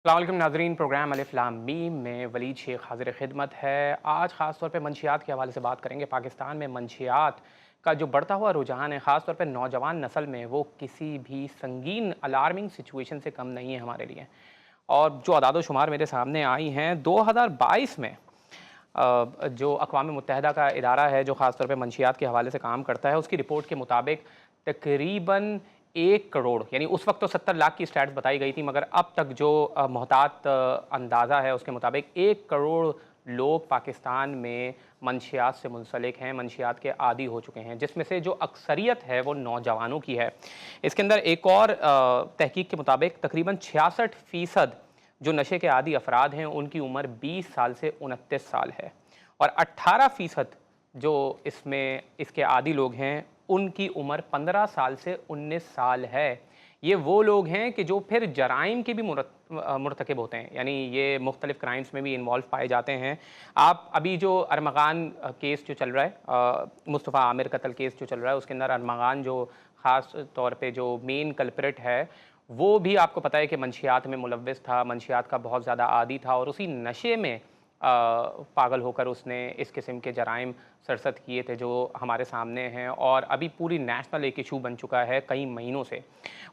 अस्सलाम वालेकुम नाज़रीन, प्रोग्राम अलिफ लाम मीम में वलीद शेख हाज़िर खिदमत है। आज ख़ास तौर पे मंशियात के हवाले से बात करेंगे। पाकिस्तान में मंशियात का जो बढ़ता हुआ रुझान है, ख़ास तौर पे नौजवान नस्ल में, वो किसी भी संगीन अलार्मिंग सिचुएशन से कम नहीं है हमारे लिए। और जो अदाद-ओ-शुमार मेरे सामने आई हैं 2022 में, जो अक़वाम मुत्तहिदा का इदारा है जो ख़ास तौर पे मंशियात के हवाले से काम करता है, उसकी रिपोर्ट के मुताबिक तकरीबन 1 करोड़, यानी उस वक़्त तो 70 लाख की स्टैट्स बताई गई थी, मगर अब तक जो मोहतात अंदाज़ा है उसके मुताबिक 1 करोड़ लोग पाकिस्तान में मंशियात से मुंसलिक हैं, मंशियात के आदी हो चुके हैं, जिसमें से जो अक्सरियत है वो नौजवानों की है। इसके अंदर एक और तहकीक के मुताबिक तकरीबन 66% जो नशे के आदी अफराद हैं उनकी उम्र 20 साल से 29 साल है, और 18% जो इसमें इसके आदी लोग हैं उनकी उम्र 15 साल से 19 साल है। ये वो लोग हैं कि जो फिर जराइम के भी मुर्तकिब होते हैं, यानी ये मुख्तलिफ़ क्राइम्स में भी इन्वॉल्व पाए जाते हैं। आप अभी जो अरमगान केस जो चल रहा है, मुस्तफ़ा आमिर कत्ल केस जो चल रहा है, उसके अंदर अरमगान जो ख़ास तौर पे जो मेन कल्प्रिट है, वो भी आपको पता है कि मंशियात में मुलव्विस था, मंशियात का बहुत ज़्यादा आदी था, और उसी नशे में पागल होकर उसने इस किस्म के जराइम सरसद किए थे जो हमारे सामने हैं, और अभी पूरी नेशनल एक इशू बन चुका है कई महीनों से।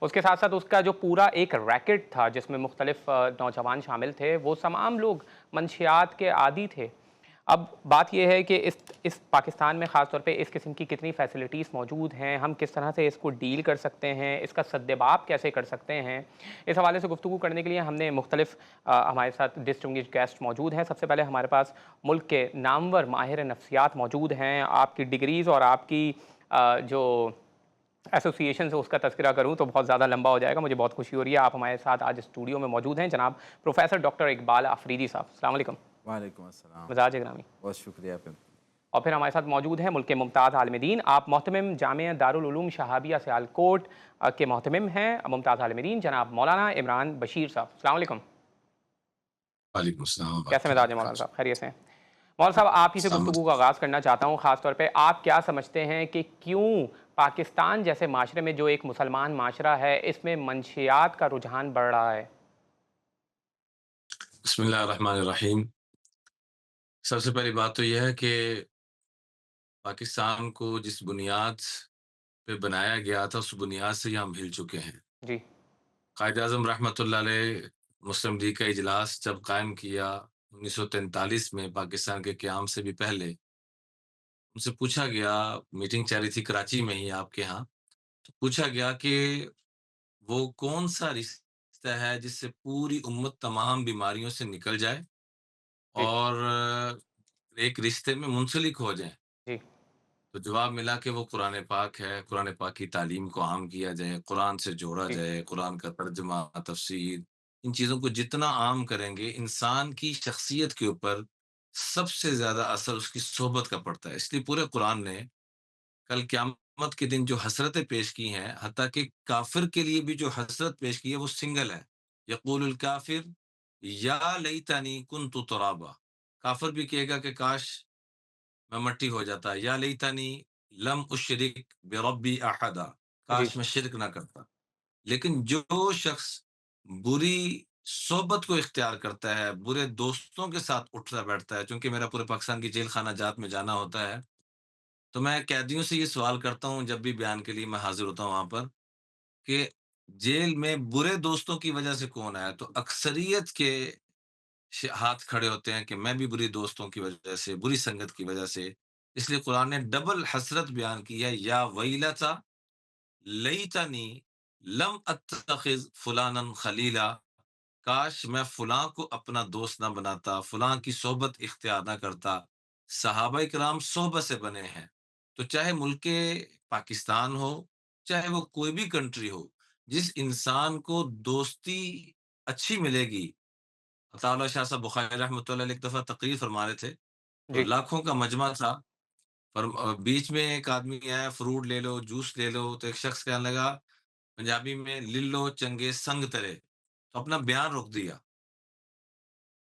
उसके साथ साथ उसका जो पूरा एक रैकेट था जिसमें मुख्तलिफ नौजवान शामिल थे, वो तमाम लोग मंशियात के आदी थे। अब बात यह है कि इस पाकिस्तान में ख़ास तौर पे इस किस्म की कितनी फ़ैसिलिटीज़ मौजूद हैं, हम किस तरह से इसको डील कर सकते हैं, इसका सद्देबाप कैसे कर सकते हैं। इस हवाले से गुफ्तगू करने के लिए हमने मुख्तलिफ हमारे साथ डिस्टिंग्विश्ड गेस्ट मौजूद हैं। सबसे पहले हमारे पास मुल्क के नामवर माहिर नफ्सियात मौजूद हैं। आपकी डिग्रीज़ और आपकी जो एसोसिएशन से उसका तज़किरा करूँ तो बहुत ज़्यादा लंबा हो जाएगा। मुझे बहुत खुशी हो रही है आप हमारे साथ आज स्टूडियो में मौजूद हैं, जनाब प्रोफ़ेसर डॉक्टर इकबाल आफरीदी साहब। अस्सलाम वालेकुम। वालेकुम अस्सलाम। मिज़ाज ग्रामी। बहुत शुक्रिया फिर। और फिर हमारे साथ मौजूद हैं मुल्क के मुमताज़ आलिम दीन, आप मोहतमिम जामिया दारुल उलूम शहाबिया सियालकोट के मोहतमिम हैं, मुमताज़ आलिम दीन जनाब मौलाना इमरान बशीर साहब। अस्सलाम वालेकुम। वालेकुम अस्सलाम कैसे वरहमतुल्लाहि मिजाज है मौलाना वबरकातुहू। साहब, खैरियत से हैं? मौलाना साहब, आप ही से सब गुफ्तगू का आगाज़ करना चाहता हूँ। ख़ास तौर पे आप क्या समझते हैं कि क्यों पाकिस्तान जैसे माशरे में, जो एक मुसलमान माशरा है, इसमें मंशियात का रुझान बढ़ रहा है? बिस्मिल्लाह रहमान रहीम। सबसे पहली बात तो यह है कि पाकिस्तान को जिस बुनियाद पे बनाया गया था, उस बुनियाद से ही हम हिल चुके हैं। जी। कायद-ए-आज़म रहमतुल्लाह अलैह मुस्लिम लीग का इजलास जब कायम किया 1943 में, पाकिस्तान के क़याम से भी पहले, उनसे पूछा गया, मीटिंग चल रही थी कराची में ही आपके यहाँ, तो पूछा गया कि वो कौन-सा रिश्ता है जिससे पूरी उम्मत तमाम बीमारियों से निकल जाए जी। और एक रिश्ते में मुंसलिक हो जाएँ। जी। तो जवाब मिला कि वो कुरान पाक है, कुरान पाक की तालीम को आम किया जाए, कुरान से जोड़ा जी। जाए, कुरान का तर्जुमा, तफ़सीर, इन चीज़ों को जितना आम करेंगे, इंसान की शख्सियत के ऊपर सबसे ज़्यादा असर उसकी सोहबत का पड़ता है। इसलिए पूरे कुरान ने कल क़यामत के दिन जो हसरतें पेश की हैं, हत्ता कि काफ़िर के लिए भी जो हसरत पेश की है, वो सिंगल है। यक़ूलुल काफ़िर या लैतनी कुन्तु तुराबा। काफ़िर भी कहेगा कि काश मैं मट्टी हो जाता, या लैतनी लम उशरिक बिरब्बी अहदा, जी। काश मैं शिर्क ना करता। लेकिन जो शख्स बुरी सोबत को इख्तियार करता है, बुरे दोस्तों के साथ उठता बैठता है, चूँकि मेरा पूरे पाकिस्तान की जेल खाना जात में जाना होता है, तो मैं कैदियों से ये सवाल करता हूँ जब भी बयान के लिए मैं हाज़िर होता हूँ वहाँ पर, कि जेल में बुरे दोस्तों की वजह से कौन आया? तो अक्सरियत के हाथ खड़े होते हैं कि मैं भी बुरी दोस्तों की वजह से, बुरी संगत की वजह से। इसलिए कुरान ने डबल हसरत बयान की है, या वैलता लैतनी लम अत्तखिज़ फुलानन खलीला, काश मैं फलाँ को अपना दोस्त ना बनाता, फलाँ की सोहबत इख्तियार ना करता। सहाबाए किराम सोहबत से बने हैं। तो चाहे मुल्क पाकिस्तान हो, चाहे वो कोई भी कंट्री हो, जिस इंसान को दोस्ती अच्छी मिलेगी, अता उल्लाह शाह साहब बुखारी रहमतुल्लाह अलैह एक दफ़ा तकरीर फरमा रहे थे, तो जी। लाखों का मजमा था, पर बीच में एक आदमी आया, फ्रूट ले लो, जूस ले लो, तो एक शख्स कहने लगा पंजाबी में, "लिल्लो चंगे संग तेरे।" तो अपना बयान रोक दिया।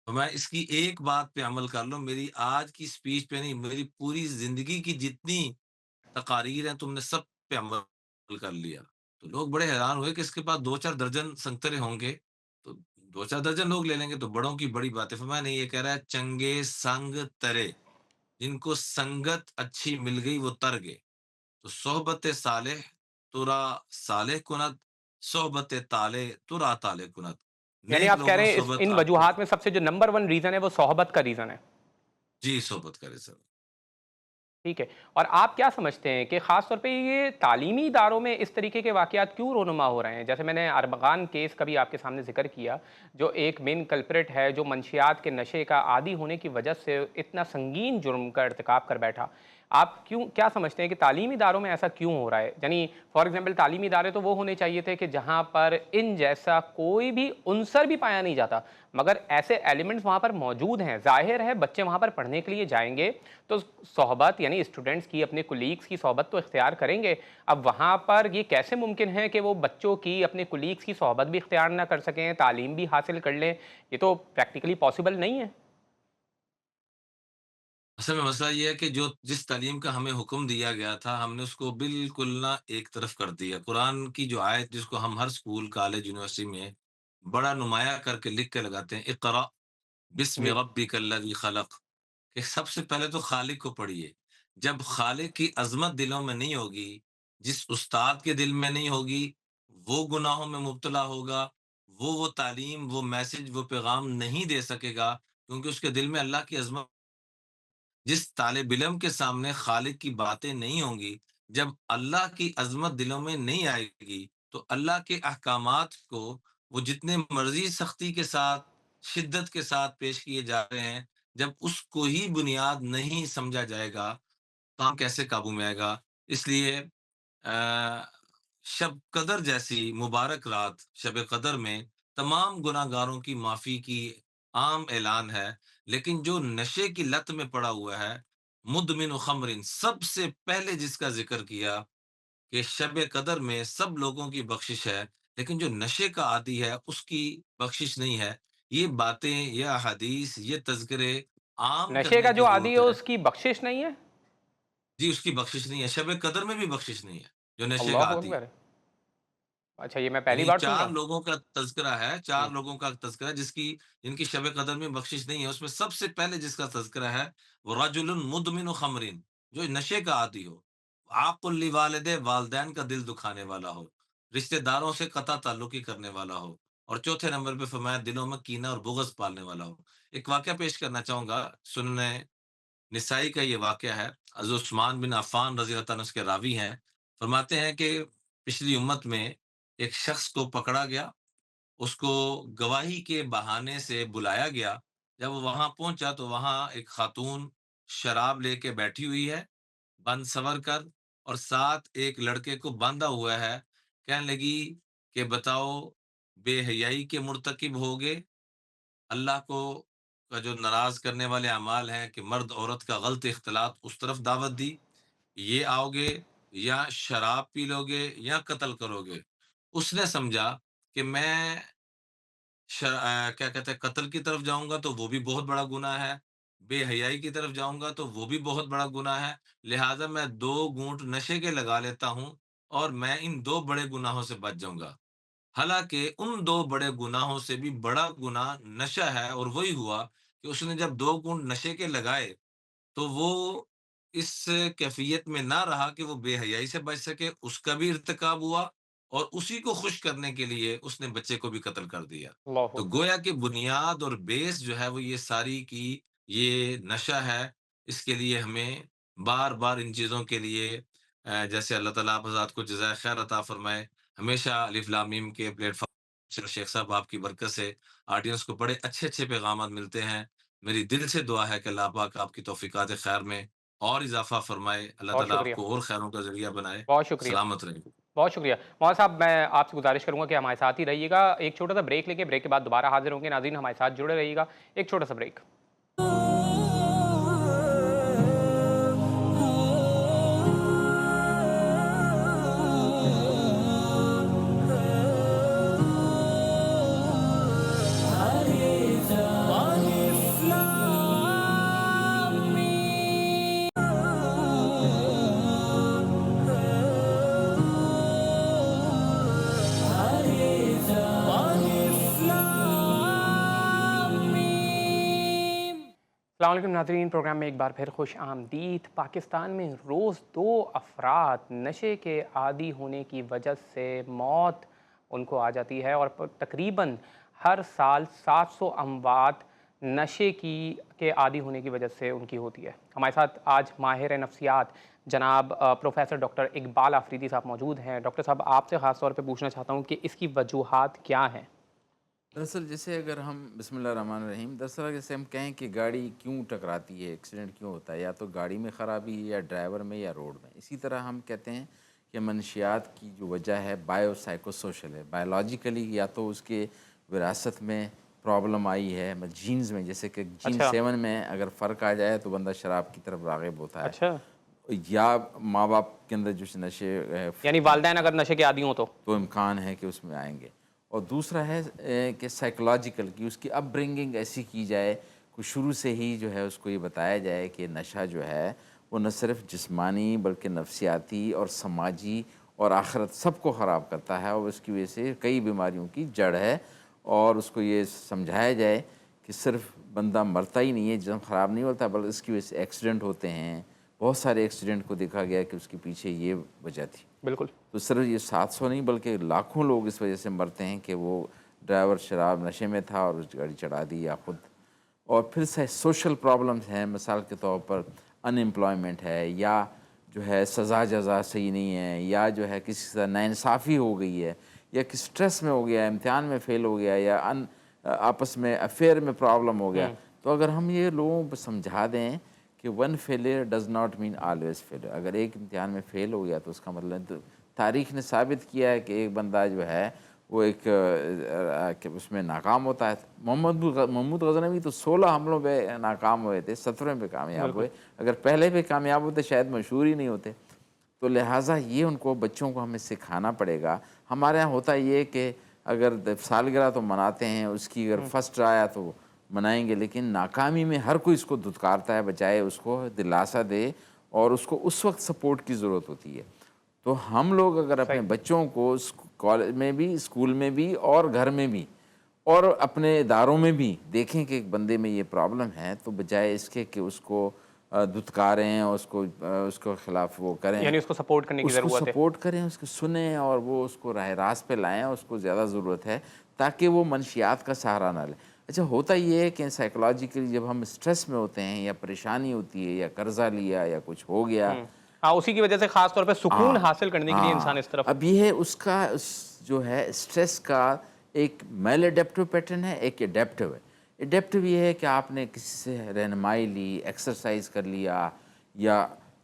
तो मैं इसकी एक बात पे अमल कर लो, मेरी आज की स्पीच पे नहीं, मेरी पूरी ज़िंदगी की जितनी तकारीर हैं, तुमने सब पे अमल कर लिया। तो लोग बड़े हैरान हुए कि इसके पास 2-4 दर्जन संगतरे होंगे, तो 2-4 दर्जन लोग ले लेंगे तो बड़ों की बड़ी बात है। फरमाया नहीं, ये कह रहा है चंगे संग तरे, जिनको संगत अच्छी मिल गई वो तर गए। तो सोहबत सालेह तुरा सालेह कुनत, सोहबत ताले तुरा ताले कुनत। यानी नेक आप कह लोगों रहे हैं इस सोहबत इन आपको। वजूहात में सबसे जो नंबर 1 रीज़न है वो सोहबत का रीज़न है। जी, सोहबत करे सर। ठीक है। और आप क्या समझते हैं कि ख़ास तौर पे ये तालीमी इदारों में इस तरीके के वाक़यात क्यों रोनुमा हो रहे हैं? जैसे मैंने अरबगान केस का भी आपके सामने ज़िक्र किया, जो एक मेन कल्प्रिट है, जो मंशियात के नशे का आदी होने की वजह से इतना संगीन जुर्म का इर्तिकाब कर बैठा। आप क्या समझते हैं कि तालीमी इदारों में ऐसा क्यों हो रहा है? यानी फॉर एग्ज़ाम्पल तालीमी इदारे तो वो होने चाहिए थे कि जहाँ पर इन जैसा कोई भी उनसर भी पाया नहीं जाता, मगर ऐसे एलिमेंट्स वहाँ पर मौजूद हैं। ज़ाहिर है बच्चे वहाँ पर पढ़ने के लिए जाएँगे तो सोहबत यानी स्टूडेंट्स की, अपने कुलीग्स की सोहबत तो इख्तियार करेंगे। अब वहाँ पर ये कैसे मुमकिन है कि वो बच्चों की, अपने कुलीग्स की सोहबत भी इख्तियार ना कर सकें, तालीम भी हासिल कर लें? ये तो प्रैक्टिकली पॉसिबल नहीं है। असल में मसला ये है कि जो जिस तालीम का हमें हुक्म दिया गया था, हमने उसको बिल्कुल ना एक तरफ कर दिया। कुरान की जो आयत जिसको हम हर स्कूल, कॉलेज, यूनिवर्सिटी में बड़ा नुमाया करके लिख के लगाते हैं, इक़रा बिस्मि जी। रब्बिकल्लज़ी खलक़, कि सबसे पहले तो खालिक को पढ़िए। जब खालिक की अज़मत दिलों में नहीं होगी, जिस उस्ताद के दिल में नहीं होगी, वो गुनाहों में मुब्तला होगा, वो तालीम, वो मैसेज, वो पैगाम नहीं दे सकेगा, क्योंकि उसके दिल में अल्लाह की अज़मत, जिस तालिब इल्म के सामने खालिक की बातें नहीं होंगी, जब अल्लाह की अज़मत दिलों में नहीं आएगी, तो अल्लाह के अहकामात को वो जितने मर्ज़ी सख्ती के साथ, शिद्दत के साथ पेश किए जा रहे हैं, जब उसको ही बुनियाद नहीं समझा जाएगा, काम कैसे काबू में आएगा? इसलिए अ, शब कदर जैसी मुबारक रात, शब कदर में तमाम गुनाहगारों की माफ़ी की आम ऐलान है, लेकिन जो नशे की लत में पड़ा हुआ है, मुदमिन खमरिन, सबसे पहले जिसका ज़िक्र किया कि शब कदर में सब लोगों की बख्शिश है, लेकिन जो नशे का आदी है, उसकी बख्शिश नहीं है। ये बातें, ये अहादीस, ये तज़किरे आम नशे करने का की जो आदी ज़रूरत है है। उसकी बख्शिश नहीं है? जी, उसकी बख़्शिश नहीं है, शब कदर में भी बख़्शिश नहीं है, जो नशे का अल्लाहु आदी है। अकबर! अच्छा, ये मैं पहली यानी बार सुन रहा 4 हूँ। लोगों का तज़किरा है, 4 हुँ। लोगों का तज़किरा है जिनकी शब कदर में बख़्शिश नहीं है, उसमें सबसे पहले जिसका तज़किरा है, वो रजुलुन मुदमिनु ख़म्रिन, जो नशे का आदी हो, आक़ुल लिवालिदैन, वालिदैन का दिल दुखाने वाला हो, रिश्तेदारों से क़ता ताल्लुकी करने वाला हो, और चौथे नंबर पे फ़रमाया दिलों में कीना और बुग़्ज़ पालने वाला हो। एक वाक़या पेश करना चाहूँगा, सुनने निसाई का ये वाक़या है। हज़रत उस्मान बिन अफ़्फ़ान रज़ी अल्लाह ताला अन्हु उसके रावी हैं। फ़रमाते हैं कि पिछली उम्मत में एक शख़्स को पकड़ा गया, उसको गवाही के बहाने से बुलाया गया। जब वो वहाँ पहुँचा तो वहाँ एक ख़ातून शराब लेके बैठी हुई है, बन-सवर कर, और साथ एक लड़के को बाँधा हुआ है। कहने लगी कि बताओ, बेहयाई के मुर्तकिब होगे, अल्लाह को का जो नाराज़ करने वाले अमाल हैं कि मर्द औरत का गलत इख्तिलात, उस तरफ दावत दी, ये आओगे, या शराब पी लोगे, या कत्ल करोगे? उसने समझा कि मैं क्या कहते हैं, कत्ल की तरफ जाऊँगा तो वो भी बहुत बड़ा गुनाह है, बेहयाई की तरफ जाऊँगा तो वो भी बहुत बड़ा गुनाह है, लिहाज़ा मैं 2 घूँट नशे के लगा लेता हूँ और मैं इन 2 बड़े गुनाहों से बच जाऊँगा। हालाँकि उन 2 बड़े गुनाहों से भी बड़ा गुनाह नशा है, और वही हुआ कि उसने जब 2 घूँट नशे के लगाए, तो वो इस कैफ़ियत में ना रहा कि वो बेहयाई से बच सके, उसका भी इर्तिकाब हुआ, और उसी को खुश करने के लिए उसने बच्चे को भी कत्ल कर दिया। अल्लाहु तो अकबर! गोया कि बुनियाद और बेस जो है वो ये सारी की ये नशा है। इसके लिए हमें बार-बार इन चीज़ों के लिए जैसे अल्लाह ताला आप हज़रात को जज़ाए खैर अता फ़रमाए। हमेशा अलिफ लाम मीम के प्लेटफ़ॉर्म शेख साहब आपकी बरकत से ऑडियंस को बड़े अच्छे-अच्छे पैगाम मिलते हैं। मेरी दिल से दुआ है कि अल्लाह पाक आपकी तौफ़ीक़ात खैर में और इज़ाफ़ा फ़रमाए। अल्लाह बहुत ताला शुक्रिया, आपको और खैरों का ज़रिया बनाए। बहुत शुक्रिया, सलामत रहें। बहुत शुक्रिया। मौलाना साहब, मैं आपसे गुज़ारिश करूँगा कि हमारे साथ ही रहिएगा। एक छोटा-सा ब्रेक लेंगे, ब्रेक के बाद दोबारा हाज़िर होंगे। नाज़रीन हमारे साथ जुड़े रहिएगा। एक छोटा-सा ब्रेक। अस्सलाम वालेकुम नाज़रीन, प्रोग्राम में एक बार फिर खुश आमदीद। पाकिस्तान में रोज़ 2 अफराद नशे के आदी होने की वजह से मौत उनको आ जाती है और तकरीबन हर साल 700 अमवात नशे की के आदी होने की वजह से उनकी होती है। हमारे साथ आज माहिर नफ्सियात जनाब प्रोफेसर डॉक्टर इकबाल आफरीदी साहब मौजूद हैं। डॉक्टर साहब, आपसे ख़ास तौर पे पूछना चाहता हूँ कि इसकी वजूहात क्या हैं? दरअसल जैसे अगर हम बिस्मिल्लाहिर्रहमानिर्रहीम, दरअसल जैसे हम कहें कि गाड़ी क्यों टकराती है, एक्सीडेंट क्यों होता है, या तो गाड़ी में ख़राबी है या ड्राइवर में या रोड में। इसी तरह हम कहते हैं कि मनशियात की जो वजह है बायो साइकोसोशल है। बायोलॉजिकली या तो उसके विरासत में प्रॉब्लम आई है, जीन्स में, जैसे कि जीन अच्छा। 7 में अगर फ़र्क आ जाए तो बंदा शराब की तरफ राग़िब होता है, अच्छा। या माँ बाप के अंदर जो नशे यानी वालिदैन अगर नशे के आदी हों तो इम्कान है कि उसमें आएंगे। और दूसरा है कि साइकोलॉजिकल, कि उसकी अपब्रिंगिंग ऐसी की जाए कि शुरू से ही जो है उसको ये बताया जाए कि नशा जो है वो न सिर्फ जिस्मानी बल्कि नफसियाती और समाजी और आखिरत सबको ख़राब करता है, और उसकी वजह से कई बीमारियों की जड़ है। और उसको ये समझाया जाए कि सिर्फ बंदा मरता ही नहीं है, जिस्म ख़राब नहीं होता, बल्कि इसकी वजह से एक्सीडेंट होते हैं। बहुत सारे एक्सीडेंट को देखा गया कि उसके पीछे ये वजह थी। बिल्कुल। तो सिर्फ ये 700 नहीं बल्कि लाखों लोग इस वजह से मरते हैं कि वो ड्राइवर शराब नशे में था और उस गाड़ी चढ़ा दी, या खुद। और फिर से सोशल प्रॉब्लम्स हैं, मिसाल के तौर पर अनएम्प्लॉयमेंट है, या जो है सज़ा जज़ा सही नहीं है, या जो है किसी से नाइंसाफ़ी हो गई है, या किसी स्ट्रेस में हो गया, इम्तिहान में फ़ेल हो गया, या आपस में अफेयर में प्रॉब्लम हो गया। तो अगर हम ये लोगों को समझा दें कि one failure does not mean always failure, अगर एक इम्तिहान में फ़ेल हो गया तो उसका मतलब, तो तारीख़ ने साबित किया है कि एक बंदा जो है वो एक कि उसमें नाकाम होता है। महमूद गज़नवी तो 16 हमलों पे नाकाम हुए थे, 17वें पे कामयाब बिल्कुल। हुए। अगर पहले पे कामयाब होते शायद मशहूर ही नहीं होते। तो लिहाजा ये उनको, बच्चों को हमें सिखाना पड़ेगा। हमारे यहाँ होता ये है कि अगर सालगिरह तो मनाते हैं, उसकी अगर फर्स्ट आया तो मनाएंगे, लेकिन नाकामी में हर कोई इसको धुतकारता है, बजाय उसको दिलासा दे, और उसको उस वक्त सपोर्ट की ज़रूरत होती है। तो हम लोग अगर अपने सही। बच्चों को कॉलेज में भी, स्कूल में भी और घर में भी और अपने इदारों में भी देखें कि एक बंदे में ये प्रॉब्लम है, तो बजाय इसके कि उसको धुतकारें और उसको खिलाफ वो करें, यानी उसको सपोर्ट करने की उसको ज़रूरत है। सपोर्ट करें, उसको सुनें और वो उसको राह रास्त पे लाएँ, उसको ज़्यादा ज़रूरत है, ताकि वो मनशियात का सहारा ना ले। अच्छा, होता ये है कि साइकोलॉजिकली जब हम स्ट्रेस में होते हैं, या परेशानी होती है, या कर्ज़ा लिया, या कुछ हो गया। हाँ, उसी की वजह से ख़ास तौर पे सुकून हाँ, हासिल करने के लिए इंसान हाँ। इस तरफ। अब ये है उसका जो है स्ट्रेस का एक मैल एडेप्टिव पैटर्न है, एक एडेप्टिव है। एडेप्टिव ये है कि आपने किसी से रहनुमाई ली, एक्सरसाइज कर लिया, या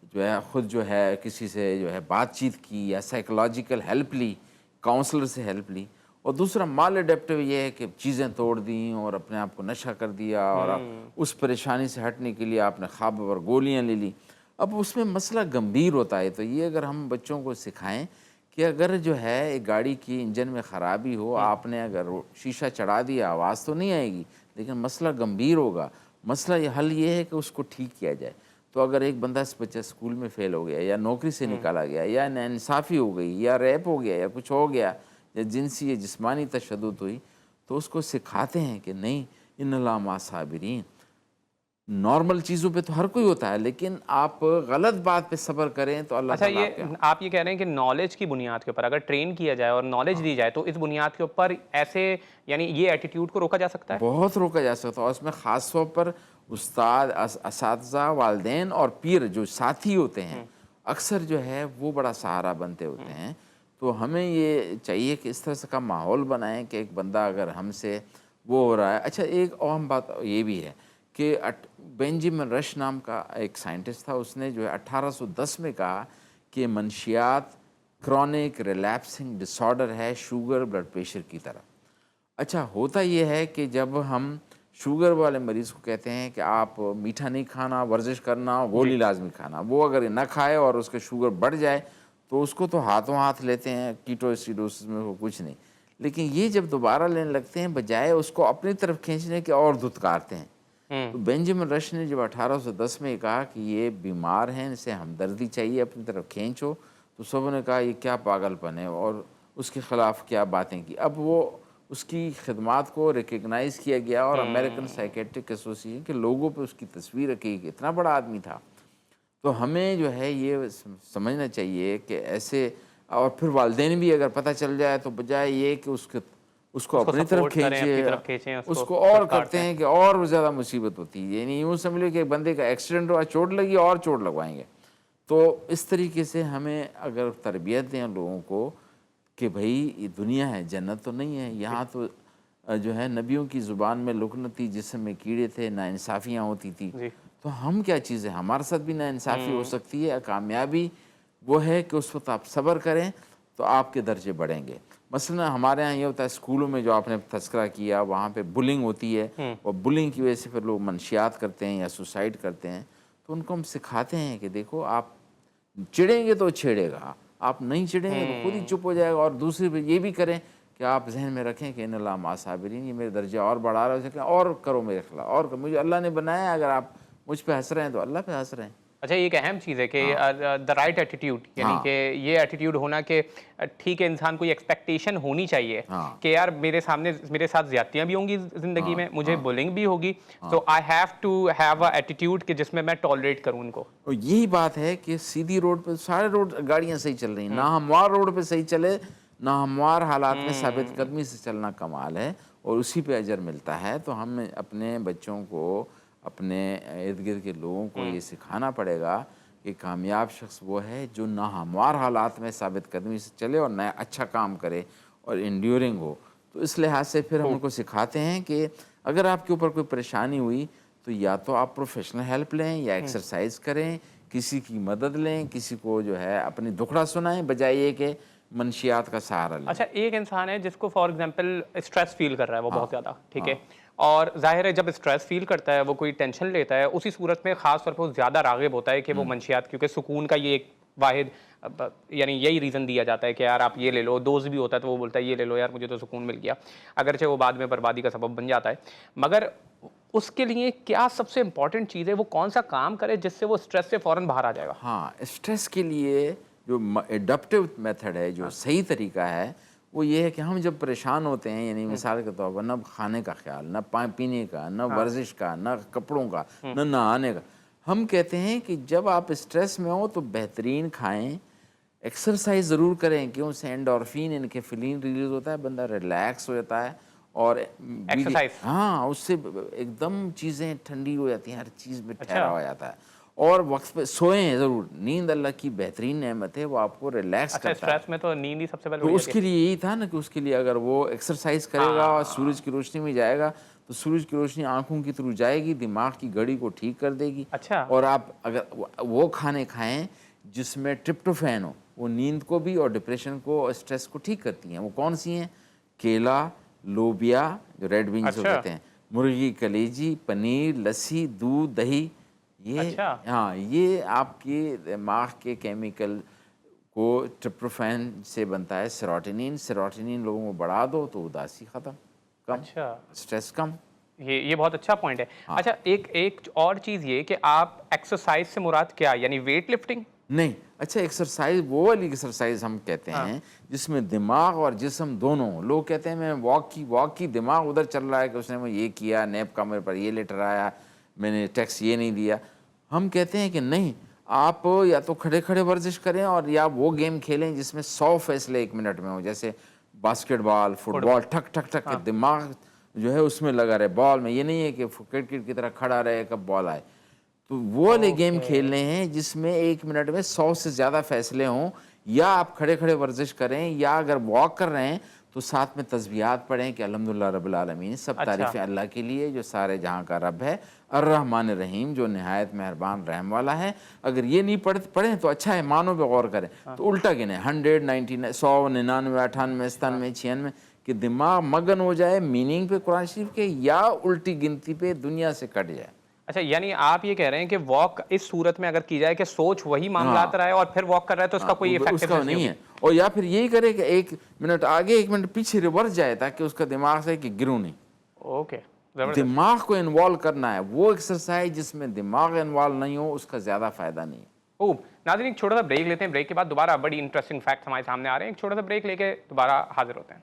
जो है खुद जो है किसी से जो है बातचीत की, या साइकोलॉजिकल हेल्प ली, काउंसलर से हेल्प ली। और दूसरा माल एडेप्टिव ये है कि चीज़ें तोड़ दी और अपने आप को नशा कर दिया, और आप उस परेशानी से हटने के लिए आपने ख्वाब और गोलियाँ ले ली। अब उसमें मसला गंभीर होता है। तो ये अगर हम बच्चों को सिखाएं कि अगर जो है एक गाड़ी की इंजन में ख़राबी हो, आपने अगर शीशा चढ़ा दिया, आवाज़ तो नहीं आएगी, लेकिन मसला गंभीर होगा। मसला ये हल ये है कि उसको ठीक किया जाए। तो अगर एक बंदा बच्चा स्कूल में फ़ेल हो गया, या नौकरी से निकाला गया, या नाइंसाफ़ी हो गई, या रेप हो गया, या कुछ हो गया, या जिनसी या जिस्मानी तशद्दुद हुई, तो उसको सिखाते हैं कि नहीं, इन्नल्लाह मअ साबिरीन। नॉर्मल चीज़ों पे तो हर कोई होता है, लेकिन आप गलत बात पे सब्र करें तो अल्लाह अच्छा, ताला ये आपके यहाँ आप ये कह रहे हैं कि नॉलेज की बुनियाद के ऊपर अगर ट्रेन किया जाए और नॉलेज दी जाए, तो इस बुनियाद के ऊपर ऐसे यानी ये एटीट्यूड को रोका जा सकता है? बहुत रोका जा सकता है। और इसमें ख़ास तौर पर उस्ताद, असातिज़ा, वालिदैन और पीर जो साथी होते हैं, अक्सर जो है वो बड़ा सहारा बनते होते हैं। तो हमें ये चाहिए कि इस तरह से का माहौल बनाएं कि एक बंदा अगर हमसे वो हो रहा है। अच्छा, एक अहम बात ये भी है कि बेंजामिन रश नाम का एक साइंटिस्ट था, उसने जो है 1810 में कहा कि मनशियात क्रॉनिक रिलैप्सिंग डिसऑर्डर है, शुगर ब्लड प्रेशर की तरह। अच्छा, होता ये है कि जब हम शुगर वाले मरीज़ को कहते हैं कि आप मीठा नहीं खाना, वर्जिश करना, गोली लाज़मी खाना, वो अगर ना खाए और उसका शुगर बढ़ जाए तो उसको तो हाथों हाथ लेते हैं, कीटोएसिडोसिस में वो कुछ नहीं। लेकिन ये जब दोबारा लेने लगते हैं, बजाय उसको अपनी तरफ खींचने के और धुतकारते हैं। तो बेंजामिन रश ने जब 1810 में कहा कि ये बीमार हैं, इनसे हमदर्दी चाहिए, अपनी तरफ खींचो, तो सबों ने कहा ये क्या पागलपन है, और उसके ख़िलाफ़ क्या बातें की। अब वो اس کی خدمات کو ریکگنائز کیا گیا اور امریکن سائیکیٹرک ایسوسیشن کے لوگوں پہ اس کی تصویر رکھی کہ اتنا بڑا آدمی تھا. تو ہمیں جو ہے یہ سمجھنا چاہیے کہ ایسے، اور پھر والدین بھی اگر پتہ چل جائے تو بجائے یہ کہ اس کو اپنی طرف سپورٹ کریں، اپنی کھینچے، طرف کھینچیں، اس کو اور کرتے ہیں کہ اور زیادہ مصیبت ہوتی ہے. یعنی یوں سمجھ لو کہ ایک بندے کا ایکسیڈنٹ ہوا، چوٹ لگی اور چوٹ لگوائیں گے. تو اس طریقے سے ہمیں اگر تربیت دیں لوگوں کو کہ بھائی یہ دنیا ہے، جنت تو نہیں ہے یہاں. تو جو ہے نبیوں کی زبان میں لکنتی، جسم میں کیڑے تھے، ناانصافیاں ہوتی تھی. جی تو ہم کیا چیز ہے، ہمارے ساتھ بھی ناانصافی ہو سکتی ہے. کامیابی وہ ہے کہ اس وقت آپ صبر کریں تو آپ کے درجے بڑھیں گے. مثلا ہمارے ہاں یہ ہوتا ہے اسکولوں میں جو آپ نے تذکرہ کیا، وہاں پہ بلنگ ہوتی ہے اور بلنگ کی وجہ سے پھر لوگ منشیات کرتے ہیں یا سوسائڈ کرتے ہیں. تو ان کو ہم سکھاتے ہیں کہ دیکھو آپ چڑھیں گے تو چھیڑے گا، آپ نہیں چڑھیں گے تو خود ہی چپ ہو جائے گا. اور دوسری پہ یہ بھی کریں کہ آپ ذہن میں رکھیں کہ ان اللہ مع صابرین، یہ میرے درجہ اور بڑھا رہا ہے، اور کرو میرے خلاف اور کرو. مجھے اللہ نے بنایا ہے، اگر آپ مجھ پہ ہنس رہے ہیں تو اللہ پہ ہنس رہے ہیں. اچھا، یہ ایک اہم چیز ہے کہ دا رائٹ ایٹیٹیوڈ، یعنی کہ یہ ایٹیٹیوڈ ہونا کہ ٹھیک ہے، انسان کو یہ ایکسپیکٹیشن ہونی چاہیے کہ یار میرے سامنے میرے ساتھ زیادتیاں بھی ہوں گی زندگی میں، مجھے بولنگ بھی ہوگی، تو I have to have a attitude کہ جس میں میں ٹالریٹ کروں ان کو. اور یہی بات ہے کہ سیدھی روڈ پہ سارے روڈ گاڑیاں صحیح چل رہی ہیں، ناہموار روڈ پہ صحیح چلے، ناہموار حالات میں ثابت قدمی سے چلنا کمال ہے اور اسی پہ اجر ملتا ہے. تو ہم اپنے بچوں کو، اپنے ارد گرد کے لوگوں کو یہ سکھانا پڑے گا کہ کامیاب شخص وہ ہے جو ناہموار حالات میں ثابت قدمی سے چلے اور نیا اچھا کام کرے اور انڈیورنگ ہو. تو اس لحاظ سے پھر ہم ان کو سکھاتے ہیں کہ اگر آپ کے اوپر کوئی پریشانی ہوئی تو یا تو آپ پروفیشنل ہیلپ لیں یا ایکسرسائز کریں، کسی کی مدد لیں، کسی کو جو ہے اپنی دکھڑا سنائیں، بجائے یہ کہ منشیات کا سہارا لیں. اچھا، ایک انسان ہے جس کو فار ایگزامپل اسٹریس فیل کر رہا ہے وہ بہت زیادہ، ٹھیک ہے، اور ظاہر ہے جب اسٹریس فیل کرتا ہے، وہ کوئی ٹینشن لیتا ہے، اسی صورت میں خاص طور پہ وہ زیادہ راغب ہوتا ہے کہ وہ منشیات، کیونکہ سکون کا یہ ایک واحد یعنی یہی ریزن دیا جاتا ہے کہ یار آپ یہ لے لو. دوست بھی ہوتا ہے تو وہ بولتا ہے یہ لے لو یار مجھے تو سکون مل گیا، اگرچہ وہ بعد میں بربادی کا سبب بن جاتا ہے. مگر اس کے لیے کیا سب سے امپورٹنٹ چیز ہے، وہ کون سا کام کرے جس سے وہ اسٹریس سے فوراً باہر آ جائے گا؟ ہاں، اسٹریس کے لیے جو ایڈپٹیو میتھڈ ہے، جو صحیح طریقہ ہے، وہ یہ ہے کہ ہم جب پریشان ہوتے ہیں، یعنی مثال کے طور پر نہ کھانے کا خیال، نہ پانی پینے کا، نہ ورزش کا، نہ کپڑوں کا، نہ نہانے کا، ہم کہتے ہیں کہ جب آپ اسٹریس میں ہو تو بہترین کھائیں، ایکسرسائز ضرور کریں کہ اس سے اینڈورفین انکیفلین ریلیز ہوتا ہے، بندہ ریلیکس ہو جاتا ہے اور ایکسرسائز، ہاں اس سے ایک دم چیزیں ٹھنڈی ہو جاتی ہیں، ہر چیز میں ٹھہرا ہو جاتا ہے. اور وقت پہ سوئیں ضرور، نیند اللہ کی بہترین نعمت ہے، وہ آپ کو ریلیکس اچھا کرتا ہے. اسٹریس میں تو نیند ہی سب سے پہلے تو ہو اس جاتی کے لیے یہی تھا نا کہ اس کے لیے اگر وہ ایکسرسائز کرے گا اور سورج کی روشنی میں جائے گا تو سورج کی روشنی آنکھوں کی تھرو جائے گی، دماغ کی گھڑی کو ٹھیک کر دے گی. اچھا، اور آپ اگر وہ کھانے کھائیں جس میں ٹرپٹوفین ہو، وہ نیند کو بھی اور ڈپریشن کو اور اسٹریس کو ٹھیک کرتی ہیں. وہ کون سی ہیں؟ کیلا، لوبیا جو ریڈ بینز کو کہتے ہیں، مرغی کلیجی، پنیر، لسی، دودھ، دہی. یہ ہاں یہ آپ کے دماغ کے کیمیکل کو ٹرپٹوفین سے بنتا ہے سیروٹونین. سیروٹونین لوگوں کو بڑھا دو تو اداسی ختم، کم، اچھا، اسٹریس کم. یہ بہت اچھا پوائنٹ ہے. اچھا، ایک اور چیز یہ کہ آپ ایکسرسائز سے مراد کیا، یعنی ویٹ لفٹنگ؟ نہیں، اچھا ایکسرسائز وہ والی ایکسرسائز ہم کہتے ہیں جس میں دماغ اور جسم دونوں. لوگ کہتے ہیں میں واک کی دماغ ادھر چل رہا ہے کہ اس نے یہ کیا، نیب کا میرے پر یہ لیٹر آیا، میں نے ٹیکس یہ نہیں دیا. ہم کہتے ہیں کہ نہیں، آپ یا تو کھڑے کھڑے ورزش کریں اور یا وہ گیم کھیلیں جس میں 100 فیصلے ایک منٹ میں ہو، جیسے باسکٹ بال، فٹ بال، ٹھک ٹھک ٹھک کے دماغ جو ہے اس میں لگا رہے بال میں. یہ نہیں ہے کہ کرکٹ کی طرح کھڑا رہے کب بال آئے. تو وہ والے گیم کھیلنے ہیں جس میں ایک منٹ میں 100 سے زیادہ فیصلے ہوں. یا آپ کھڑے کھڑے ورزش کریں یا اگر واک کر رہے ہیں تو ساتھ میں تسبیحات پڑھیں کہ الحمدللہ رب العالمین، سب تعریفیں اللہ کے لیے جو سارے جہاں کا رب ہے، الرحمن الرحیم جو نہایت مہربان رحم والا ہے. اگر یہ نہیں پڑھیں تو اچھا ہے، معنوں پہ غور کریں تو الٹا گنیں 100 99 100 99 98 97 96 کہ دماغ مگن ہو جائے میننگ پہ قرآن شریف کے یا الٹی گنتی پہ دنیا سے کٹ جائے. اچھا، یعنی آپ یہ کہہ رہے ہیں کہ واک اس صورت میں اگر کی جائے کہ سوچ وہی معاملات رہے اور پھر واک کر رہا ہے تو اس کا کوئی اس ایفیکٹونیس کا نہیں ہے. اور یا پھر یہی کرے کہ ایک منٹ آگے ایک منٹ پیچھے ریورس جائے تاکہ اس کا دماغ سے کہ گروں نہیں. اوکے، دماغ کو انوالو کرنا ہے. وہ ایکسرسائز جس میں دماغ انوالو نہیں ہو اس کا زیادہ فائدہ نہیں ہے. ناظرین ایک چھوٹا سا بریک لیتے ہیں، بریک کے بعد دوبارہ بڑی انٹرسٹنگ فیکٹس ہمارے سامنے آ رہے ہیں. ایک چھوٹا سا بریک لے کے دوبارہ حاضر ہوتے ہیں.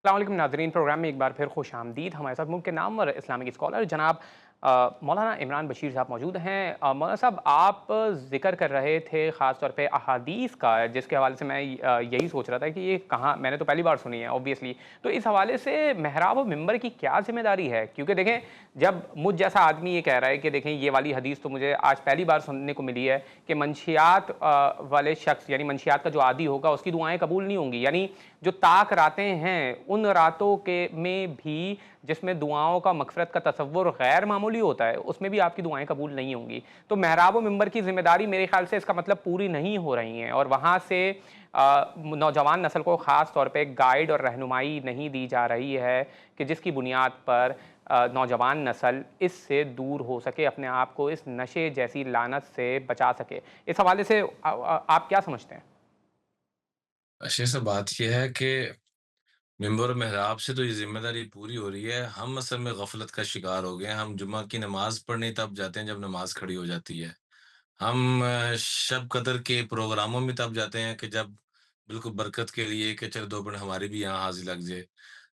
अस्सलाम वालेकुम नाज़रीन, प्रोग्राम में एक बार फिर खुश आमदीद। हमारे साथ मुल्क के नामवर इस्लामिक स्कॉलर जनाब मौलाना इमरान बशीर साहब मौजूद हैं। मौलाना साहब, आप ज़िक्र कर रहे थे ख़ास तौर पे अहादीस का, जिसके हवाले से मैं यही सोच रहा था कि ये कहाँ, मैंने तो पहली बार सुनी है ऑब्वियसली। तो इस हवाले से मेहराब और मिंबर की क्या ज़िम्मेदारी है? क्योंकि देखें, जब मुझ जैसा आदमी ये कह रहा है कि देखें ये वाली हदीस तो मुझे आज पहली बार सुनने को मिली है कि मंशियात वाले शख्स, यानी मंशियात का जो आदी होगा उसकी दुआएँ कबूल नहीं होंगी। यानी जो ताक रातें हैं, उन रातों के में भी जिसमें दुआओं का मग़फ़िरत का तसव्वुर गैर मामूली होता है, उसमें भी आपकी दुआएँ कबूल नहीं होंगी। तो मेहराब व मिंबर की ज़िम्मेदारी मेरे ख़्याल से इसका मतलब पूरी नहीं हो रही हैं, और वहाँ से नौजवान नस्ल को ख़ास तौर पे गाइड और रहनुमाई नहीं दी जा रही है कि जिसकी बुनियाद पर नौजवान नस्ल इससे दूर हो सके, अपने आप को इस नशे जैसी लानत से बचा सके। इस हवाले से आप क्या समझते हैं? अच्छे से बात ये है कि मिंबर और मेहराब से तो ये ज़िम्मेदारी पूरी हो रही है। हम असल में गफ़लत का शिकार हो गए हैं। हम जुमा की नमाज़ पढ़ने तब जाते हैं जब नमाज़ खड़ी हो जाती है। हम शब कदर के प्रोग्रामों में तब जाते हैं कि जब बिल्कुल बरकत के लिए कि चलो 2 मिनट हमारी भी यहाँ हाज़िरी लग जाए।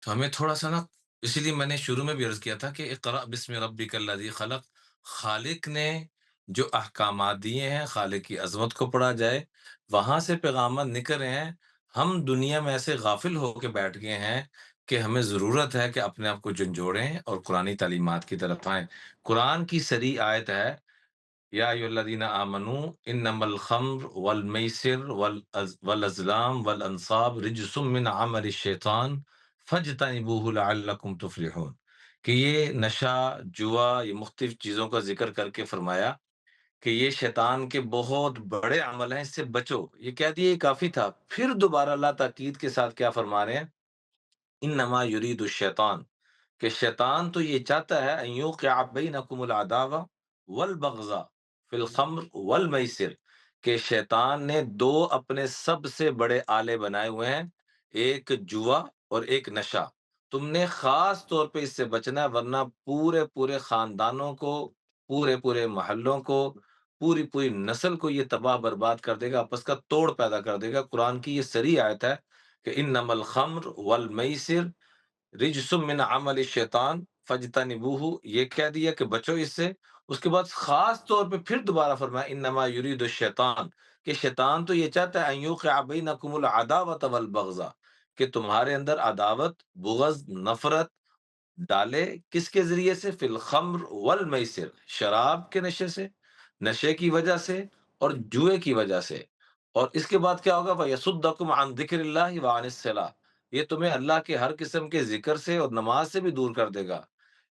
तो हमें थोड़ा-सा ना, इसीलिए मैंने शुरू में भी अर्ज़ किया था कि इक़रा बिस्मि रब्बिकल लज़ी खलक़। खालिक ने जो अहकामात दिए हैं, खालिक की अज़मत को पढ़ा जाए, वहाँ से पैगाम निकल रहे हैं। हम दुनिया में ऐसे गाफ़िल होके बैठ गए हैं कि हमें ज़रूरत है कि अपने आप को झंझोड़ें और कुरानी तालीमात की तरफ आएँ। कुरान की सरी आयत है, या अय्युहल्लज़ीना आमनू इन्नमल ख़म्र वल मैसिर वल अज़लाम वल अंसाब रिज्सुम मिन अमलि शैतान फज्तनिबूहु लअल्लकुम तुफ़्लिहून। कि ये नशा, जुआ, ये मुख्तलिफ़ चीज़ों का ज़िक्र करके फ़रमाया कि ये शैतान के बहुत बड़े अमल हैं, इससे बचो। ये कह दिए, ये काफ़ी था। फिर दोबारा अल्लाह ताकीद के साथ क्या फ़रमा रहे हैं? इन्नमा युरीदु शैतान, कि शैतान तो ये चाहता है अन यूक़िअ बैनकुमुल अदावा वल बग़ज़ा फ़िल ख़म्र वल मैसिर, कि शैतान ने 2 अपने सबसे बड़े आले बनाए हुए हैं, एक जुआ और एक नशा। तुमने ख़ास तौर पे इससे बचना है, वरना पूरे-पूरे ख़ानदानों को, पूरे-पूरे मोहल्लों को, पूरी-पूरी नस्ल को ये तबाह-बर्बाद कर देगा, आपस का तोड़ पैदा कर देगा। कुरान की ये सरी आयत है कि इन्नमल ख़म्र वल मैसिर रिजसुम मिन अमल शैतान फज्तनिबूहु, ये कह दिया कि बचो इससे। उसके बाद खास तौर पे फिर दोबारा फरमाया इन्नमा युरीदु शैतान, कि शैतान तो ये चाहता है अन यूक़िअ बैनकुमुल अदावत वल बग़ज़ा, कि तुम्हारे अंदर अदावत, बुग़्ज़, नफ़रत डाले। किसके ज़रिए से? फ़िल ख़म्र वल मैसिर, शराब के नशे से, नशे की वजह से और जुए की वजह से। और इसके बाद क्या होगा? वयसुद्दकुम अन ज़िक्रिल्लाहि व अनिस सलाह, ये तुम्हें अल्लाह के हर किस्म के ज़िक्र से और नमाज़ से भी दूर कर देगा।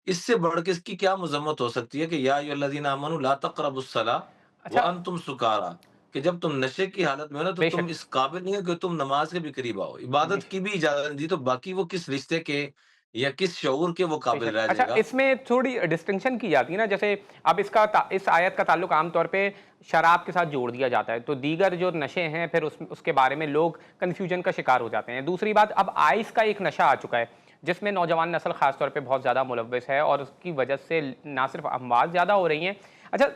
इससे बढ़ के इसकी क्या मज़म्मत हो सकती है कि या अय्युहल्लज़ीना आमनू ला तक़रबुस सलाह व अच्छा, अंतुम सुकारा, कि जब तुम नशे की हालत में हो ना, तो तुम बेशक। इस काबिल नहीं हो कि तुम नमाज़ के भी करीब आओ। इबादत जी। की भी इजाज़त नहीं दी, तो बाकी वो किस रिश्ते के या किस शऊर के वो काबिल बेशक। रह अच्छा, जाएगा। इसमें थोड़ी डिस्टिंक्शन की जाती है ना, जैसे अब इस आयत का ताल्लुक आम तौर पे शराब के साथ जोड़ दिया जाता है, तो दीगर जो नशे हैं फिर उसके बारे में लोग कन्फ्यूजन का शिकार हो जाते हैं। दूसरी बात, अब आइस का एक नशा आ चुका है, जिसमें नौजवान नस्ल खास तौर पे बहुत ज़्यादा मुलव्वस है, और उसकी वजह से ना सिर्फ अमवात ज़्यादा हो रही हैं। अच्छा,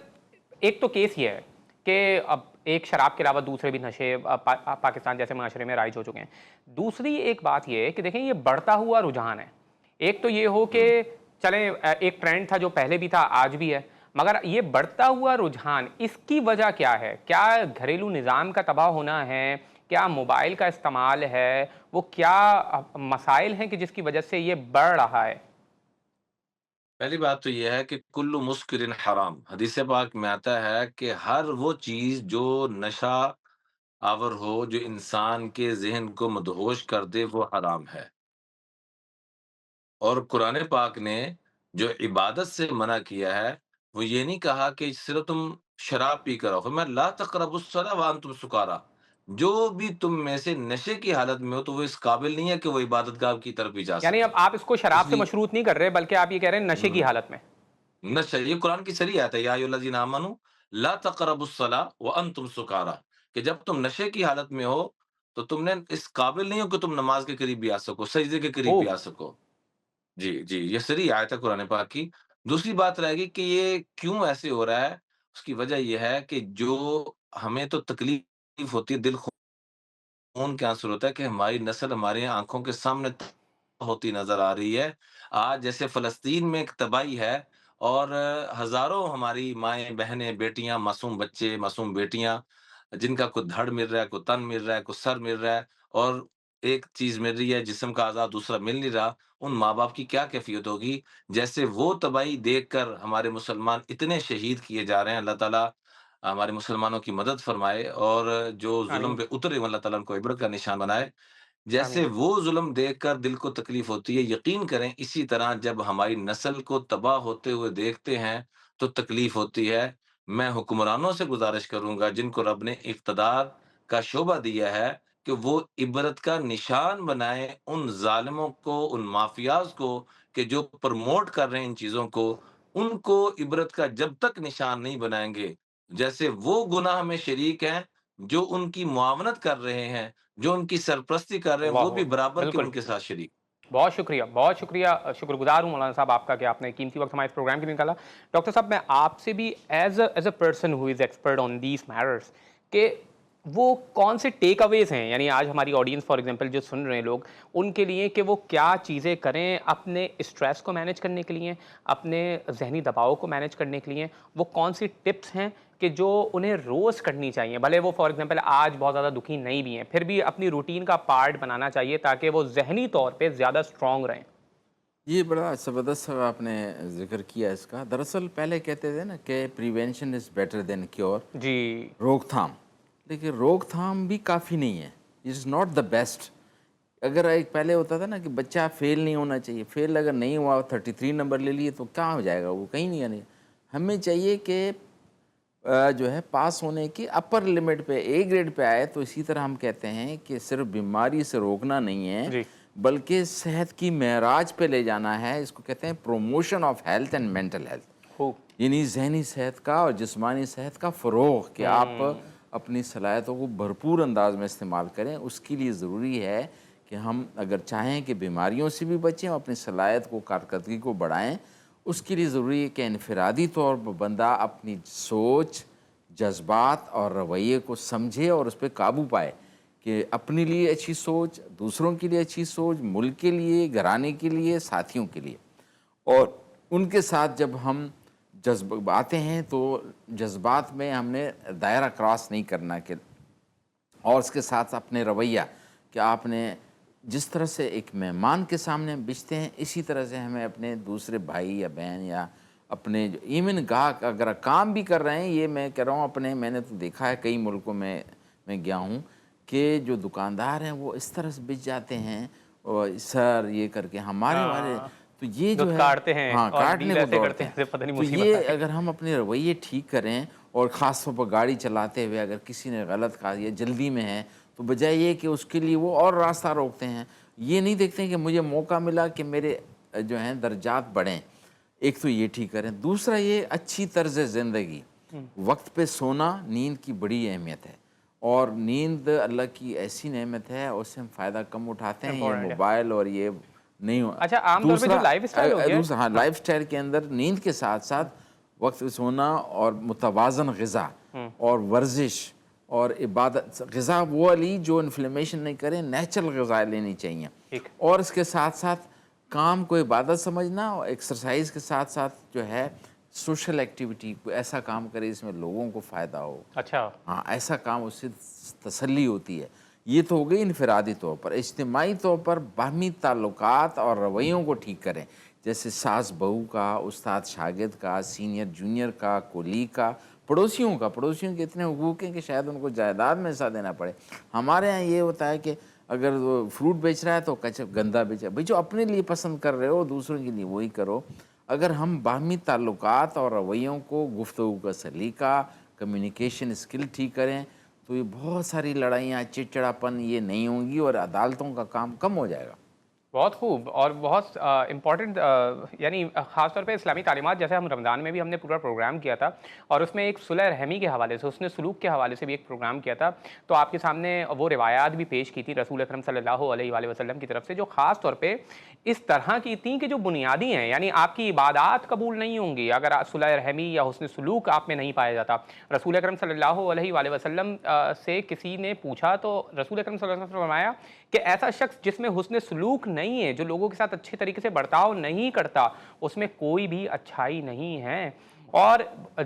एक तो केस ये है कि अब एक शराब के अलावा दूसरे भी नशे पाकिस्तान जैसे माशरे में राइज हो चुके हैं। दूसरी एक बात ये है कि देखें, ये बढ़ता हुआ रुझान है। एक तो ये हो कि हुँ। चलें, एक ट्रेंड था जो पहले भी था, आज भी है, मगर ये बढ़ता हुआ रुझान, इसकी वजह क्या है? क्या घरेलू निज़ाम का तबाह होना है? क्या मोबाइल का इस्तेमाल है? वो क्या मसाइल हैं कि जिसकी वजह से ये बढ़ रहा है? पहली बात तो ये है कि कुल्लु मुस्किरिन हराम। हदीस पाक में आता है कि हर वो चीज़ जो नशा आवर हो, जो इंसान के ज़हन को मदहोश कर दे, वो हराम है। और कुरान पाक ने जो इबादत से मना किया है, वो ये नहीं कहा कि सिर्फ़ तुम शराब पी कर आओ, फरमाया ला तक़रबुस्सलाह व अंतुम सुकारा। जो भी तुम में से नशे की हालत में हो, तो वो इस काबिल नहीं है कि वो इबादतगाह की तरफ भी जा यानी सके। अब आप इसको शराब से इसलिए मशरूत नहीं कर रहे, बल्कि आप ये कह रहे हैं नशे की हुँ। हालत में। नशा, ये कुरान की सरी आयत है, या अय्युहल्लज़ीना आमनू ला तक़रबुस्सलाह व अंतुम सुकारा, कि जब तुम नशे की हालत में हो, तो तुमने इस काबिल नहीं हो कि तुम नमाज़ के करीब भी आ सको, सजदे के करीब भी ओह! आ सको। जी, जी, ये सरी आयत है कुरान पाक की। दूसरी बात रहेगी कि ये क्यों ऐसे हो रहा है, उसकी वजह ये है कि जो हमें तो तकलीफ़ होती है, दिल खून के आँसू रोता है कि हमारी नस्ल हमारी आँखों के सामने ہوتی نظر آ رہی ہے۔ آج جیسے فلسطین میں ایک تباہی ہے اور ہزاروں ہماری مائیں، بہنیں، بیٹیاں، معصوم بچے، معصوم بیٹیاں، جن کا کوئی دھڑ مل رہا ہے، کوئی تن مل رہا ہے، کوئی سر مل رہا ہے اور ایک چیز مل رہی ہے جسم کا اعضا دوسرا مل نہیں رہا، ان ماں-باپ کی کیا کیفیت ہوگی؟ جیسے وہ تباہی دیکھ کر ہمارے مسلمان اتنے شہید کیے جا رہے ہیں، اللہ تعالیٰ ہمارے مسلمانوں کی مدد فرمائے اور جو ظلم آمین، پہ اترے وہ اللہ تعالیٰ ان کو عبرت کا نشان بنائے۔ جیسے آمین، وہ ظلم دیکھ کر دل کو تکلیف ہوتی ہے، یقین کریں اسی طرح جب ہماری نسل کو تباہ ہوتے ہوئے دیکھتے ہیں تو تکلیف ہوتی ہے۔ میں حکمرانوں سے گزارش کروں گا جن کو رب نے اقتدار کا شعبہ دیا ہے کہ وہ عبرت کا نشان بنائیں ان ظالموں کو، ان مافیاز کو کہ جو پرموٹ کر رہے ہیں ان چیزوں ان کو عبرت کا جب تک نشان نہیں بنائیں گے، جیسے وہ گناہ میں شریک ہیں جو ان کی معاونت کر رہے ہیں، جو ان کی سرپرستی کر رہے ہیں، وہ اللہ بھی اکبر، برابر کے بالکل۔ ان کے ساتھ شریک۔ بہت شکریہ شکر گزار ہوں مولانا صاحب آپ کا کہ آپ نے قیمتی وقت ہمارے اس پروگرام کے لیے نکالا۔ ڈاکٹر صاحب میں آپ سے بھی as a person who is expert on these matters کہ وہ کون سے ٹیک اویز ہیں، یعنی آج ہماری آڈینس فار ایگزامپل جو سن رہے ہیں لوگ، ان کے لیے کہ وہ کیا چیزیں کریں اپنے اسٹریس کو مینیج کرنے کے لیے، اپنے ذہنی دباؤ کو مینیج کرنے کے لیے، وہ کون سی ٹپس ہیں کہ جو انہیں روز کرنی چاہیے، بھلے وہ فار ایگزامپل آج بہت زیادہ دکھی نہیں بھی ہیں، پھر بھی اپنی روٹین کا پارٹ بنانا چاہیے تاکہ وہ ذہنی طور پہ زیادہ اسٹرانگ رہیں۔ یہ بڑا زبردست آپ نے ذکر کیا اس کا. دراصل پہلے کہتے تھے نا کہ prevention is better than cure, جی، روک تھام. لیکن روک تھام بھی کافی نہیں ہے، it is not the best. اگر ایک پہلے ہوتا تھا نا کہ بچہ فیل نہیں ہونا چاہیے، فیل اگر نہیں ہوا 33 نمبر لے لیے تو کہاں ہو جائے گا، وہ کہیں نہیں آنے. ہمیں چاہیے کہ جو ہے پاس ہونے کی اپر لمٹ پہ اے گریڈ پہ آئے. تو اسی طرح ہم کہتے ہیں کہ صرف بیماری سے روکنا نہیں ہے جی، بلکہ صحت کی معراج پہ لے جانا ہے. اس کو کہتے ہیں promotion of health and mental health, خوب، یعنی ذہنی صحت کا اور جسمانی صحت کا فروغ، کہ آپ اپنی صلاحیتوں کو بھرپور انداز میں استعمال کریں. اس کے لیے ضروری ہے کہ ہم اگر چاہیں کہ بیماریوں سے بھی بچیں اور اپنی صلاحیت کو، کارکردگی کو بڑھائیں، اس کے لیے ضروری ہے کہ انفرادی طور پر بندہ اپنی سوچ، جذبات اور رویے کو سمجھے اور اس پہ قابو پائے، کہ اپنے لیے اچھی سوچ، دوسروں کے لیے اچھی سوچ، ملک کے لیے، گھرانے کے لیے، ساتھیوں کے لیے. اور ان کے ساتھ جب ہم آتے ہیں تو جذبات میں ہم نے دائرہ کراس نہیں کرنا، کہ اور اس کے ساتھ اپنے رویہ کہ آپ نے جس طرح سے ایک مہمان کے سامنے بچتے ہیں، اسی طرح سے ہمیں اپنے دوسرے بھائی یا بہن یا اپنے ایون گاہک اگر کام بھی کر رہے ہیں، یہ میں کہہ رہا ہوں اپنے، میں نے تو دیکھا ہے کئی ملکوں میں گیا ہوں کہ جو دکاندار ہیں وہ اس طرح سے بچ جاتے ہیں اور سر یہ کر کے ہمارے والے، ہاں، تو یہ جو دودھ ہے کاٹتے ہیں ہاں اور کاٹنے ڈیل کو ایسے کرتے دوڑتے ہیں ہیں. جیسے پتہ نہیں تو مصیبت یہ آئے۔ اگر ہم اپنے رویے ٹھیک کریں اور خاص طور پر گاڑی چلاتے ہوئے اگر کسی نے غلط کہا یا جلدی میں ہے، تو بجائے یہ کہ اس کے لیے وہ اور راستہ روکتے ہیں، یہ نہیں دیکھتے ہیں کہ مجھے موقع ملا کہ میرے جو ہیں درجات بڑھیں. ایک تو یہ ٹھیک کریں. دوسرا یہ اچھی طرز زندگی، وقت پہ سونا نیند کی بڑی اہمیت ہے. اور نیند اللہ کی ایسی نعمت ہے، اس سے ہم فائدہ کم اٹھاتے ہیں. یہ امپورٹنٹ ہے۔ موبائل اور یہ نہیں ہوا. اچھا عام طور پہ جو لائف اسٹائل ہو گیا ہے، دوسرا ہاں، ہاں، لائف سٹائل کے اندر نیند کے ساتھ ساتھ وقت پہ سونا اور متوازن غذا اور ورزش اور عبادت. غذا وہ والی جو انفلیمیشن نہیں کرے، نیچرل غذا لینی چاہیے. ٹھیک، اور اس کے ساتھ ساتھ کام کو عبادت سمجھنا، اور ایکسرسائز کے ساتھ ساتھ جو ہے سوشل ایکٹیویٹی، کوئی ایسا کام کرے جس میں لوگوں کو فائدہ ہو. اچھا، ہاں، ایسا کام، اس سے تسلی ہوتی ہے. یہ تو ہو گئی انفرادی طور پر. اجتماعی طور پر باہمی تعلقات اور رویوں کو ٹھیک کریں، جیسے ساس بہو کا، استاد شاگرد کا، سینئر جونیئر کا، کولیگ کا، پڑوسیوں کا. پڑوسیوں کے اتنے حقوق ہیں کہ شاید ان کو جائیداد میں حصہ دینا پڑے. ہمارے ہاں یہ ہوتا ہے کہ اگر وہ فروٹ بیچ رہا ہے تو گندا بیچا. بھائی جو اپنے لیے پسند کر رہے ہو دوسروں کے لیے وہی کرو. اگر ہم باہمی تعلقات اور رویوں کو، گفتگو کا سلیقہ، کمیونیکیشن اسکل ٹھیک کریں تو یہ بہت ساری لڑائیاں، چڑچڑاپن یہ نہیں ہوں گی اور عدالتوں کا کام کم ہو جائے گا. بہت خوب اور بہت امپورٹنٹ، یعنی خاص طور پہ اسلامی تعلیمات، جیسے ہم رمضان میں بھی ہم نے پورا پروگرام کیا تھا اور اس میں ایک صلح رحمی کے حوالے سے، حسن سلوک کے حوالے سے بھی ایک پروگرام کیا تھا. تو آپ کے سامنے وہ روایات بھی پیش کی تھی رسول اکرم صلی اللہ علیہ وآلہ وسلم کی طرف سے، جو خاص طور پہ اس طرح کی تھیں کہ جو بنیادی ہیں، یعنی آپ کی عبادات قبول نہیں ہوں گی اگر صلح رحمی یا حسن سلوک آپ میں نہیں پایا جاتا. رسول اکرم صلی اللہ علیہ وآلہ وسلم سے کسی نے پوچھا تو رسول اکرم صلی اللہ علیہ وسلم نے فرمایا کہ ایسا شخص جس میں حسن سلوک نہیں ہے, جو لوگوں کے ساتھ اچھے طریقے سے برتاؤ نہیں کرتا, اس میں کوئی بھی اچھائی نہیں ہے. اور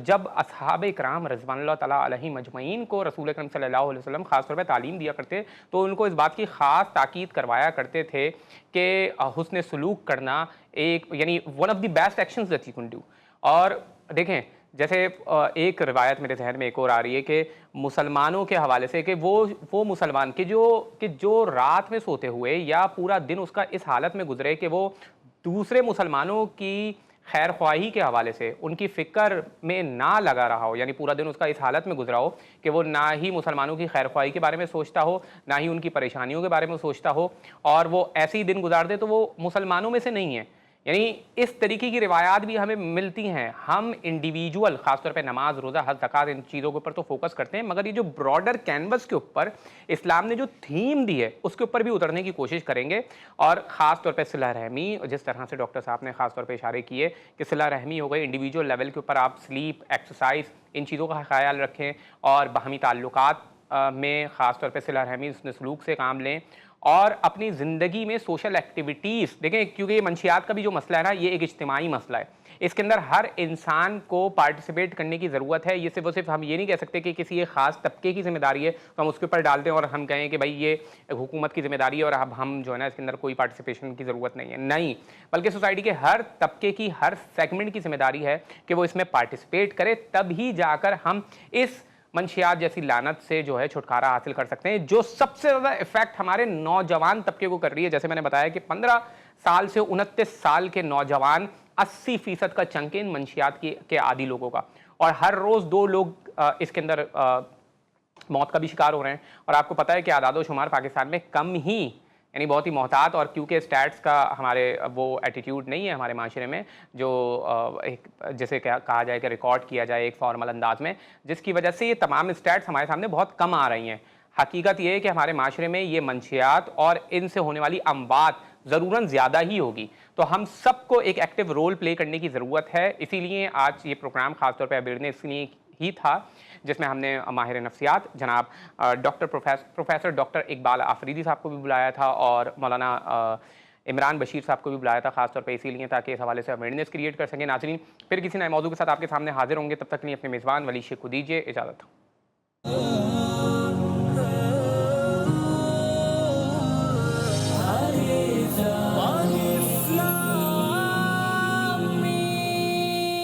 جب اصحاب کرام رضوان اللہ تعالیٰ علیہم اجمعین کو رسول اکرم صلی اللہ علیہ وسلم خاص طور پہ تعلیم دیا کرتے, تو ان کو اس بات کی خاص تاکید کروایا کرتے تھے کہ حسن سلوک کرنا ایک یعنی one of the best actions that you can do. اور دیکھیں جیسے ایک روایت میرے ذہن میں ایک اور آ رہی ہے کہ مسلمانوں کے حوالے سے کہ وہ مسلمان کہ جو رات میں سوتے ہوئے یا پورا دن اس کا اس حالت میں گزرے کہ وہ دوسرے مسلمانوں کی خیر خواہی کے حوالے سے ان کی فکر میں نہ لگا رہا ہو, یعنی پورا دن اس کا اس حالت میں گزرا ہو کہ وہ نہ ہی مسلمانوں کی خیر خواہی کے بارے میں سوچتا ہو, نہ ہی ان کی پریشانیوں کے بارے میں سوچتا ہو, اور وہ ایسے ہی دن گزار دے, تو وہ مسلمانوں میں سے نہیں ہے. یعنی اس طریقے کی روایات بھی ہمیں ملتی ہیں. ہم انڈیویجول خاص طور پہ نماز, روزہ, حج, زکوٰۃ, ان چیزوں کے اوپر تو فوکس کرتے ہیں, مگر یہ جو براڈر کینوس کے اوپر اسلام نے جو تھیم دی ہے اس کے اوپر بھی اترنے کی کوشش کریں گے. اور خاص طور پہ صلہ رحمی, جس طرح سے ڈاکٹر صاحب نے خاص طور پہ اشارے کیے کہ صلہ رحمی ہو گئی, انڈیویجول لیول کے اوپر آپ سلیپ, ایکسرسائز, ان چیزوں کا خیال رکھیں, اور باہمی تعلقات میں خاص طور پہ صلہ رحمی, حسن سلوک سے کام لیں, اور اپنی زندگی میں سوشل ایکٹیویٹیز دیکھیں, کیونکہ یہ منشیات کا بھی جو مسئلہ ہے نا, یہ ایک اجتماعی مسئلہ ہے. اس کے اندر ہر انسان کو پارٹیسپیٹ کرنے کی ضرورت ہے. یہ صرف ہم یہ نہیں کہہ سکتے کہ کسی ایک خاص طبقے کی ذمہ داری ہے تو ہم اس کے اوپر ڈال دیں اور ہم کہیں کہ بھائی یہ حکومت کی ذمہ داری ہے اور اب ہم جو ہے نا اس کے اندر کوئی پارٹیسپیشن کی ضرورت نہیں ہے. نہیں, بلکہ سوسائٹی کے ہر طبقے کی, ہر سیگمنٹ کی ذمہ داری ہے کہ وہ اس میں پارٹیسپیٹ کرے, تب ہی جا کر ہم اس منشیات جیسی لعنت سے جو ہے چھٹکارا حاصل کر سکتے ہیں, جو سب سے زیادہ افیکٹ ہمارے نوجوان طبقے کو کر رہی ہے. جیسے میں نے بتایا کہ 15 سال سے 29 سال کے نوجوان 80% کا چنک ان منشیات کے عادی لوگوں کا, اور ہر روز 2 لوگ اس کے اندر موت کا بھی شکار ہو رہے ہیں. اور آپ کو پتہ ہے کہ اعداد و شمار پاکستان میں کم ہی, یعنی بہت ہی محتاط, اور کیونکہ اسٹیٹس کا ہمارے وہ ایٹیٹیوڈ نہیں ہے ہمارے معاشرے میں جو ایک جیسے کہا جائے کہ ریکارڈ کیا جائے ایک فارمل انداز میں, جس کی وجہ سے یہ تمام اسٹیٹس ہمارے سامنے بہت کم آ رہی ہیں. حقیقت یہ ہے کہ ہمارے معاشرے میں یہ منشیات اور ان سے ہونے والی اموات ضروراً زیادہ ہی ہوگی. تو ہم سب کو ایک ایکٹیو رول پلے کرنے کی ضرورت ہے. اسی لیے آج یہ پروگرام خاص طور پہ اویئرنیس کے لیے ہی تھا, جس میں ہم نے ماہر نفسیات جناب پروفیسر ڈاکٹر اقبال آفریدی صاحب کو بھی بلایا تھا, اور مولانا عمران بشیر صاحب کو بھی بلایا تھا, خاص طور پہ اسی لیے تاکہ اس حوالے سے اویئرنیس کریٹ کر سکیں. ناظرین, پھر کسی نئے موضوع کے ساتھ آپ کے سامنے حاضر ہوں گے, تب تک کے لیے اپنے میزبان ولی شیخ کو دیجیے اجازت.